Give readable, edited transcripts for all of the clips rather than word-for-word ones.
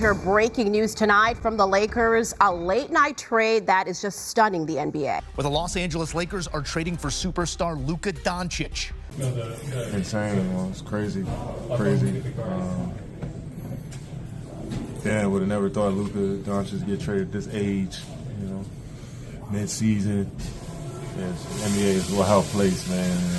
Major breaking news tonight from the Lakers, a late-night trade that is just stunning the NBA. Where the Los Angeles Lakers are trading for superstar Luka Doncic. Insane, man. It's crazy. Crazy. Yeah, I would have never thought Luka Doncic get traded at this age, you know, mid-season. Yes, NBA is a wild place, man.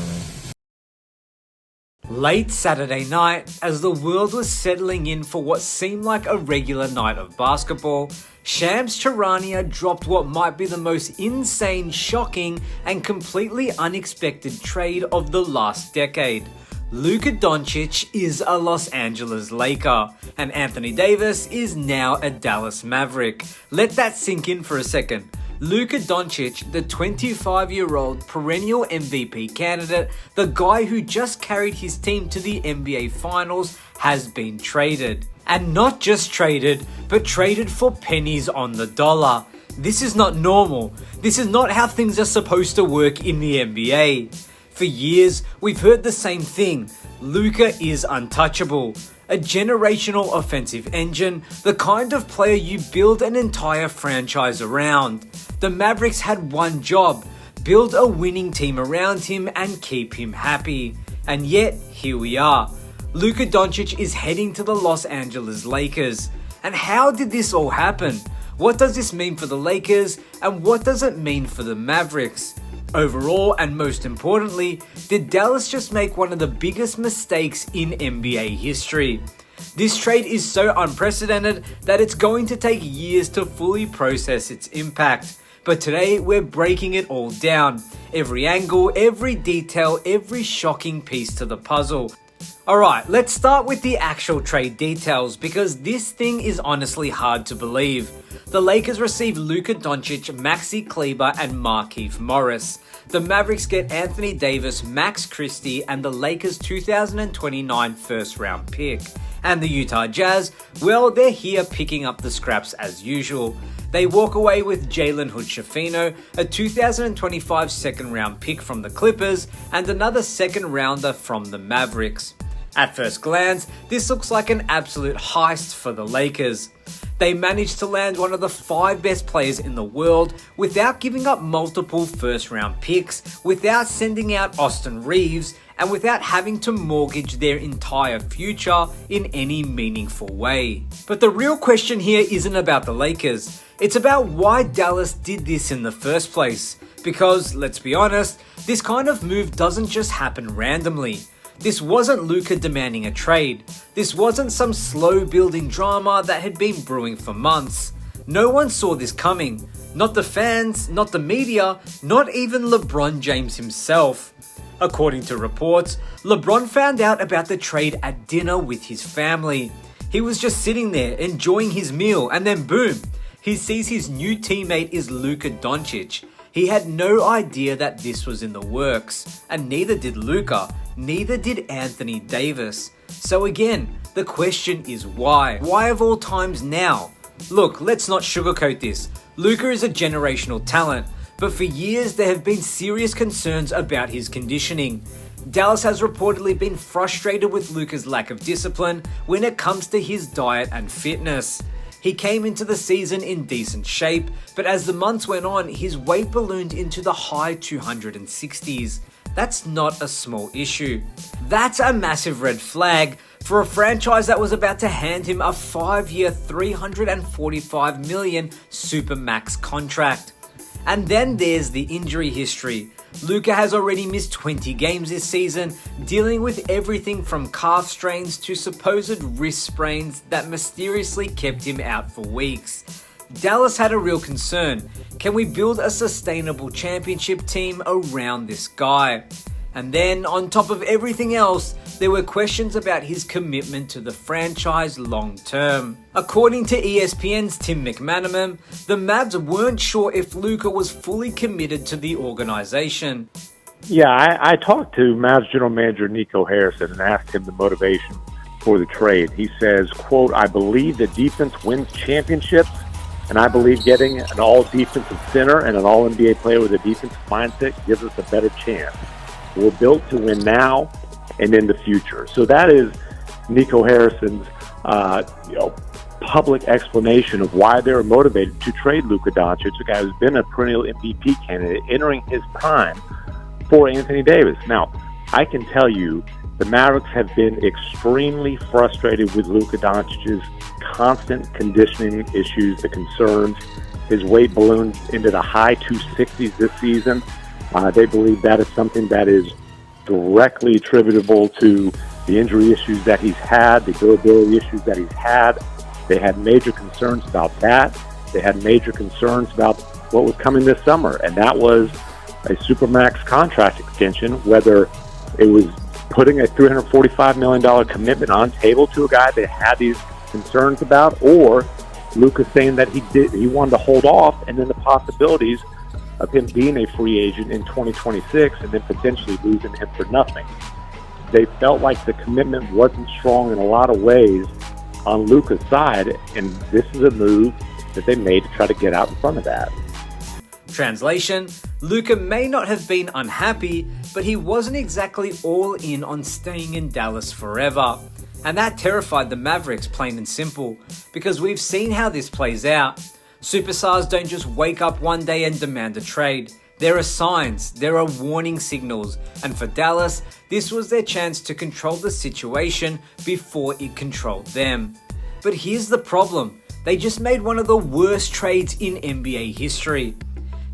Late Saturday night, as the world was settling in for what seemed like a regular night of basketball, Shams Charania dropped what might be the most insane, shocking, and completely unexpected trade of the last decade. Luka Doncic is a Los Angeles Laker, and Anthony Davis is now a Dallas Maverick. Let that sink in for a second. Luka Doncic, the 25-year-old perennial MVP candidate, the guy who just carried his team to the NBA Finals, has been traded. And not just traded, but traded for pennies on the dollar. This is not normal. This is not how things are supposed to work in the NBA. For years, we've heard the same thing. Luka is untouchable. A generational offensive engine, the kind of player you build an entire franchise around. The Mavericks had one job: build a winning team around him and keep him happy. And yet, here we are. Luka Doncic is heading to the Los Angeles Lakers. And how did this all happen? What does this mean for the Lakers, and what does it mean for the Mavericks? Overall, and most importantly, did Dallas just make one of the biggest mistakes in NBA history? This trade is so unprecedented that it's going to take years to fully process its impact. But today, we're breaking it all down. Every angle, every detail, every shocking piece to the puzzle. Alright, let's start with the actual trade details, because this thing is honestly hard to believe. The Lakers receive Luka Doncic, Maxi Kleber, and Markieff Morris. The Mavericks get Anthony Davis, Max Christie, and the Lakers' 2029 first-round pick. And the Utah Jazz, well, they're here picking up the scraps as usual. They walk away with Jalen Hood-Schifino, a 2025 second-round pick from the Clippers, and another second-rounder from the Mavericks. At first glance, this looks like an absolute heist for the Lakers. They managed to land one of the 5 best players in the world without giving up multiple first-round picks, without sending out Austin Reeves, and without having to mortgage their entire future in any meaningful way. But the real question here isn't about the Lakers. It's about why Dallas did this in the first place. Because, let's be honest, this kind of move doesn't just happen randomly. This wasn't Luka demanding a trade. This wasn't some slow-building drama that had been brewing for months. No one saw this coming. Not the fans, not the media, not even LeBron James himself. According to reports, LeBron found out about the trade at dinner with his family. He was just sitting there enjoying his meal, and then boom, he sees his new teammate is Luka Doncic. He had no idea that this was in the works, and neither did Luka, neither did Anthony Davis. So again, the question is why? Why of all times now? Look, let's not sugarcoat this. Luka is a generational talent, but for years there have been serious concerns about his conditioning. Dallas has reportedly been frustrated with Luka's lack of discipline when it comes to his diet and fitness. He came into the season in decent shape, but as the months went on, his weight ballooned into the high 260s. That's not a small issue. That's a massive red flag for a franchise that was about to hand him a 5-year, $345 million Supermax contract. And then there's the injury history. Luka has already missed 20 games this season, dealing with everything from calf strains to supposed wrist sprains that mysteriously kept him out for weeks. Dallas had a real concern. Can we build a sustainable championship team around this guy? And then, on top of everything else, there were questions about his commitment to the franchise long term. According to ESPN's Tim McManaman, the Mavs weren't sure if Luka was fully committed to the organization. Yeah, I talked to Mavs general manager Nico Harrison and asked him the motivation for the trade. He says, quote, "I believe that defense wins championships, and I believe getting an all-defensive center and an all-NBA player with a defensive mindset gives us a better chance. We're built to win now and in the future." So that is Nico Harrison's, public explanation of why they were motivated to trade Luka Doncic, a guy who's been a perennial MVP candidate, entering his prime, for Anthony Davis. Now, I can tell you the Mavericks have been extremely frustrated with Luka Doncic's constant conditioning issues, the concerns. His weight ballooned into the high 260s this season. They believe that is something that is directly attributable to the injury issues that he's had, the durability issues that he's had. They had major concerns about that. They had major concerns about what was coming this summer, and that was a Supermax contract extension, whether it was putting a $345 million commitment on table to a guy they had these concerns about, or Luka saying that he wanted to hold off, and then the possibilities of him being a free agent in 2026 and then potentially losing him for nothing. They felt like the commitment wasn't strong in a lot of ways on Luka's side, and this is a move that they made to try to get out in front of that. Translation, Luka may not have been unhappy, but he wasn't exactly all in on staying in Dallas forever. And that terrified the Mavericks, plain and simple, because we've seen how this plays out. Superstars don't just wake up one day and demand a trade. There are signs, there are warning signals, and for Dallas, this was their chance to control the situation before it controlled them. But here's the problem, they just made one of the worst trades in NBA history.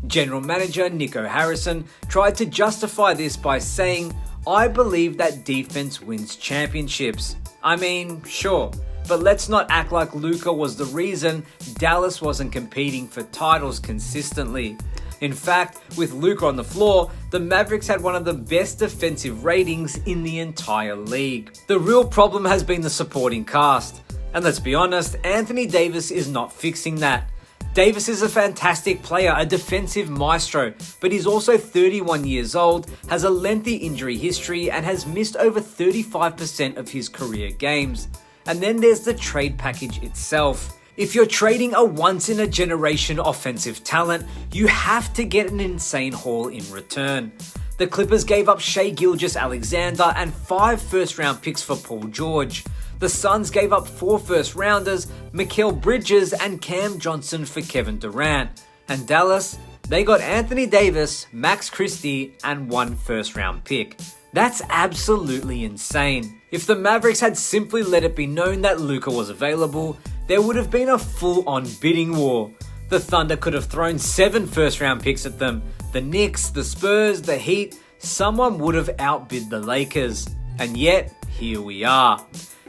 General Manager Nico Harrison tried to justify this by saying, "I believe that defense wins championships." I mean, sure, but let's not act like Luka was the reason Dallas wasn't competing for titles consistently. In fact, with Luka on the floor, the Mavericks had one of the best defensive ratings in the entire league. The real problem has been the supporting cast. And let's be honest, Anthony Davis is not fixing that. Davis is a fantastic player, a defensive maestro, but he's also 31 years old, has a lengthy injury history, and has missed over 35% of his career games. And then there's the trade package itself. If you're trading a once-in-a-generation offensive talent, you have to get an insane haul in return. The Clippers gave up Shai Gilgeous-Alexander and 5 first-round picks for Paul George. The Suns gave up 4 first-rounders, Mikal Bridges and Cam Johnson for Kevin Durant. And Dallas, they got Anthony Davis, Max Christie, and 1 first-round pick. That's absolutely insane. If the Mavericks had simply let it be known that Luka was available, there would have been a full-on bidding war. The Thunder could have thrown 7 first-round picks at them. The Knicks, the Spurs, the Heat, someone would have outbid the Lakers. And yet, here we are.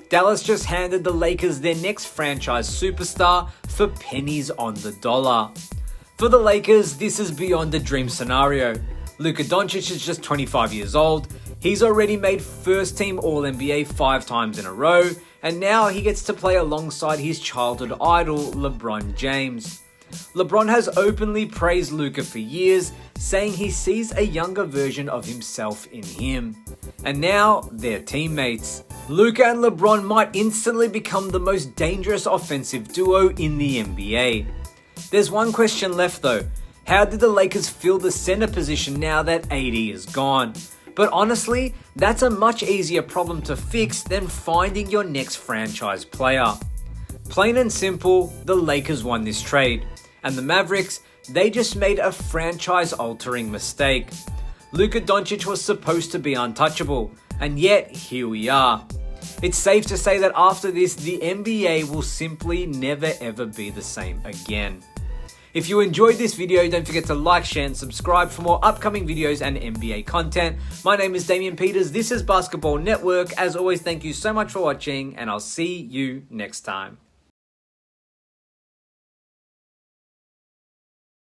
Dallas just handed the Lakers their next franchise superstar for pennies on the dollar. For the Lakers, this is beyond a dream scenario. Luka Doncic is just 25 years old. He's already made first-team All-NBA 5 times in a row, and now he gets to play alongside his childhood idol, LeBron James. LeBron has openly praised Luka for years, saying he sees a younger version of himself in him. And now, they're teammates. Luka and LeBron might instantly become the most dangerous offensive duo in the NBA. There's one question left though. How did the Lakers fill the center position now that AD is gone? But honestly, that's a much easier problem to fix than finding your next franchise player. Plain and simple, the Lakers won this trade. And the Mavericks, they just made a franchise-altering mistake. Luka Doncic was supposed to be untouchable, and yet here we are. It's safe to say that after this, the NBA will simply never ever be the same again. If you enjoyed this video, don't forget to like, share, and subscribe for more upcoming videos and NBA content. My name is Damian Peters, this is Basketball Network. As always, thank you so much for watching, and I'll see you next time.